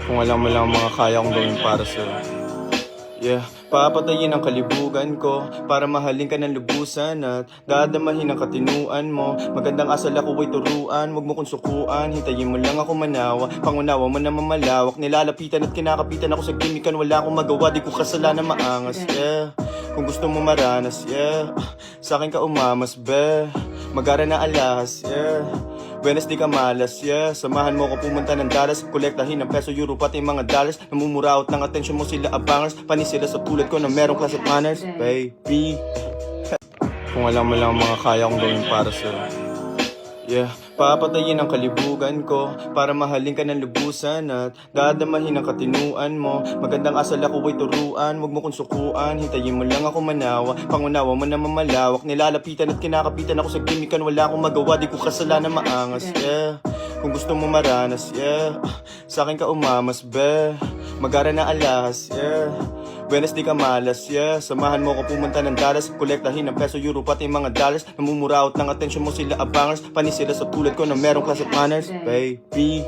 Kung alam mo lang ang mga kaya kong gawin para sa'yo. Yeah, papatayin ang kalibugan ko para mahalin ka ng lubusan at dadamahin ang katinuan mo. Magandang asal ako ay turuan, wag mo kong sukuan. Hintayin mo lang ako manawa, pangunawa mo na mamalawak. Nilalapitan at kinakapitan ako sa gimikan, wala akong magawa, di ko kasalanan maangas. Yeah, kung gusto mo maranas, yeah, sa akin ka umamas, be. Magara na alahas, yeah. Buenas di ka malas, yeah. Samahan mo ko pumunta ng Dallas, kolektahin ng peso, euro, pati mga dollars. Namumuraot ng atensyon mo sila abangers, panis sila sa tulad ko na merong class of manners, baby. Kung alam mo lang ang mga kaya kong gawin para sa'yo. Yeah, papatayin ang kalibugan ko para mahalin ka ng lubusan at dadamahin ang katinuan mo. Magandang asal ako ay turuan, wag mo kong sukuan. Hintayin mo lang ako manawa, pangunawa mo na mamalawak. Nilalapitan at kinakapitan ako sa gimikan, wala akong magawa, di ko kasalanan maangas. Yeah, kung gusto mo maranas, yeah, sa akin ka umamas, be. Magara na alahas, yeah. Buenas di ka malas, yeah. Samahan mo ko pumunta ng Dallas, kolektahin ng peso, euro, pati mga dollars. Namumuraot ng atensyon mo sila abangers, panis sila sa tulad ko na merong class of manners, baby.